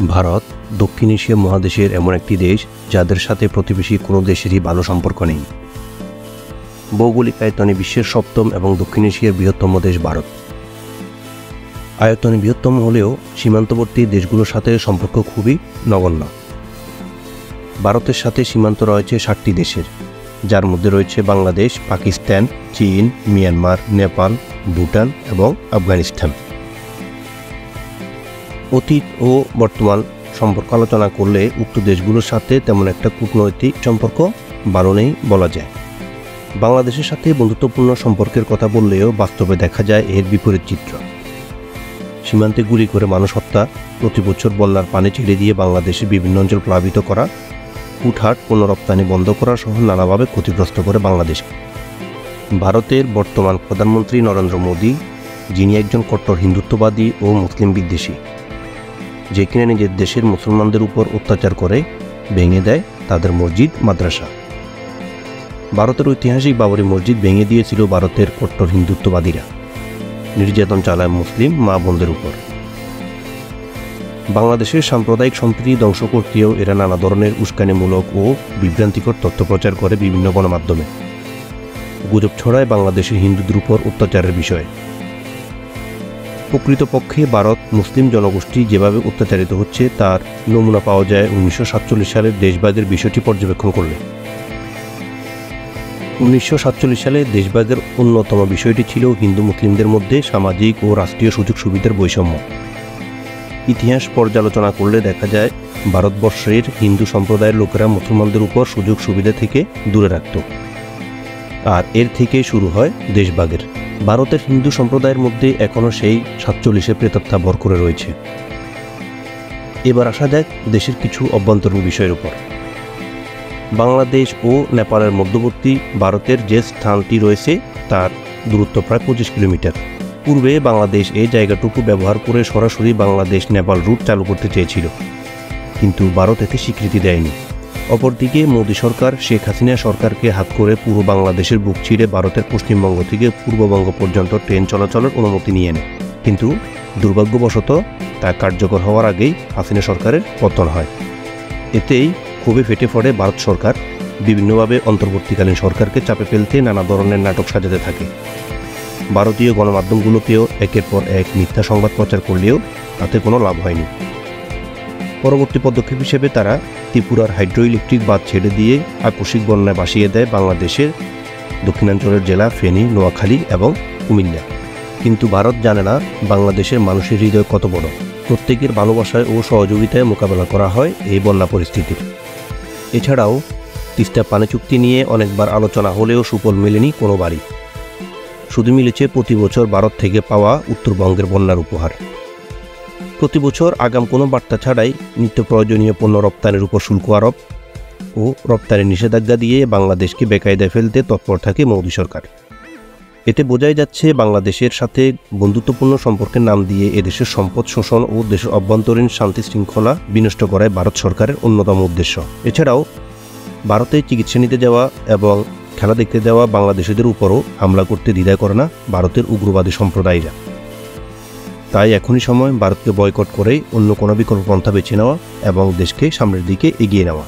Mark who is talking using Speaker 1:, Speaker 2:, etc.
Speaker 1: ভারত দক্ষিণ এশিয়া মহাদেশের এমন একটি দেশ যাদের সাথে প্রতিবেশী কোনো দেশেরই ভালো সম্পর্ক নেই। ভৌগোলিক আয়তনে বিশ্বের সপ্তম এবং দক্ষিণ এশিয়ার বৃহত্তম দেশ ভারত। আয়তনে বৃহত্তম হলেও সীমান্তবর্তী দেশগুলোর সাথে সম্পর্ক খুবই নগণ্য। ভারতের সাথে সীমান্ত রয়েছে 60টি দেশের, যার মধ্যে রয়েছে বাংলাদেশ, পাকিস্তান, চীন, মিয়ানমার, নেপাল, ভুটান এবং আফগানিস্তান। অতীত ও বর্তমান সম্পর্ক আলোচনা করলে উক্ত দেশগুলোর সাথে তেমন একটা কূটনৈতিক সম্পর্ক ভালো নেই বলা যায়। বাংলাদেশের সাথে বন্ধুত্বপূর্ণ সম্পর্কের কথা বললেও বাস্তবে দেখা যায় এর বিপরীত চিত্র। সীমান্তে গুলি করে মানুষ হত্যা, প্রতি বছর বন্যার পানি ছেড়ে দিয়ে বাংলাদেশের বিভিন্ন অঞ্চল প্লাবিত করা, হুটহাট পণ্য রপ্তানি বন্ধ করা সহ নানাভাবে ক্ষতিগ্রস্ত করে বাংলাদেশকে। ভারতের বর্তমান প্রধানমন্ত্রী নরেন্দ্র মোদী, যিনি একজন কট্টর হিন্দুত্ববাদী ও মুসলিম বিদ্বেষী, যে কিনা নিজের দেশের মুসলমানদের উপর অত্যাচার করে ভেঙে দেয় তাদের মসজিদ মাদ্রাসা। ভারতের ঐতিহাসিক বাবরি মসজিদ ভেঙে দিয়েছিল ভারতের কট্টর হিন্দুত্ববাদীরা, নির্যাতন চালায় মুসলিম মা বোনদের উপর। বাংলাদেশের সাম্প্রদায়িক সম্প্রীতি ধ্বংস করতেও এরা নানা ধরনের উস্কানিমূলক ও বিভ্রান্তিকর তথ্য প্রচার করে বিভিন্ন গণমাধ্যমে। গুজব ছড়ায় বাংলাদেশের হিন্দুদের উপর অত্যাচারের বিষয়ে। প্রকৃতপক্ষে ভারত মুসলিম জনগোষ্ঠী যেভাবে অত্যাচারিত হচ্ছে তার নমুনা পাওয়া যায় 1947 সালের দেশভাগের বিষয়টি পর্যবেক্ষণ করলে। 1947 সালে দেশভাগের অন্যতম বিষয়টি ছিল হিন্দু মুসলিমদের মধ্যে সামাজিক ও রাষ্ট্রীয় সুযোগ সুবিধার বৈষম্য। ইতিহাস পর্যালোচনা করলে দেখা যায় ভারতবর্ষের হিন্দু সম্প্রদায়ের লোকেরা মুসলমানদের উপর সুযোগ সুবিধা থেকে দূরে রাখত, আর এর থেকে শুরু হয় দেশভাগের। ভারতের হিন্দু সম্প্রদায়ের মধ্যে এখনও সেই 47 প্রেতাত্মা ভর করে রয়েছে। এবার আসা যাক দেশের কিছু অভ্যন্তরীণ বিষয়ের উপর। বাংলাদেশ ও নেপালের মধ্যবর্তী ভারতের যে স্থানটি রয়েছে তার দূরত্ব প্রায় 25 কিলোমিটার। পূর্বে বাংলাদেশ এই জায়গাটুকু ব্যবহার করে সরাসরি বাংলাদেশ নেপাল রুট চালু করতে চেয়েছিল, কিন্তু ভারত এতে স্বীকৃতি দেয়নি। অপরদিকে মোদী সরকার শেখ হাসিনা সরকারকে হাত করে পুরো বাংলাদেশের বুক ছিঁড়ে ভারতের পশ্চিমবঙ্গ থেকে পূর্ববঙ্গ পর্যন্ত ট্রেন চলাচলের অনুমতি নিয়ে নেয়, কিন্তু দুর্ভাগ্যবশত তা কার্যকর হওয়ার আগেই হাসিনা সরকারের পতন হয়। এতেই ক্ষোভে ফেটে পড়ে ভারত সরকার, বিভিন্নভাবে অন্তর্বর্তীকালীন সরকারকে চাপে ফেলতে নানা ধরনের নাটক সাজাতে থাকে। ভারতীয় গণমাধ্যমগুলোকেও একের পর এক মিথ্যা সংবাদ প্রচার করলেও তাতে কোনো লাভ হয়নি। পরবর্তী পদক্ষেপ হিসেবে তারা ত্রিপুরার হাইড্রো ইলেকট্রিক বাঁধ ছেড়ে দিয়ে আকস্মিক বন্যায় ভাসিয়ে দেয় বাংলাদেশের দক্ষিণাঞ্চলের জেলা ফেনী, নোয়াখালী এবং কুমিল্লা। কিন্তু ভারত জানে না বাংলাদেশের মানুষের হৃদয় কত বড়। প্রত্যেকের ভালোবাসায় ও সহযোগিতায় মোকাবেলা করা হয় এই বন্যা পরিস্থিতির। এছাড়াও তিস্তা পানি চুক্তি নিয়ে অনেকবার আলোচনা হলেও সুফল মেলেনি কোনোবারই। শুধু মিলেছে প্রতি বছর ভারত থেকে পাওয়া উত্তরবঙ্গের বন্যার উপহার। প্রতি বছর আগাম কোনো বার্তা ছাড়াই নিত্য প্রয়োজনীয় পণ্য রপ্তানির উপর শুল্ক আরোপ ও রপ্তানির নিষেধাজ্ঞা দিয়ে বাংলাদেশকে বেকায়দায় ফেলতে তৎপর থাকে মোদী সরকার। এতে বোঝাই যাচ্ছে বাংলাদেশের সাথে বন্ধুত্বপূর্ণ সম্পর্কের নাম দিয়ে এদেশের সম্পদ শোষণ ও দেশের অভ্যন্তরীণ শান্তি শৃঙ্খলা বিনষ্ট করায় ভারত সরকারের অন্যতম উদ্দেশ্য। এছাড়াও ভারতে চিকিৎসা নিতে যাওয়া এবং খেলা দেখতে যাওয়া বাংলাদেশিদের উপরও হামলা করতে দ্বিধা করে না ভারতের উগ্রবাদী সম্প্রদায়রা। তাই এখনই সময় ভারতকে বয়কট করে অন্য কোনো বিকল্প পন্থা বেছে নেওয়া এবং দেশকে সামনের দিকে এগিয়ে নেওয়া।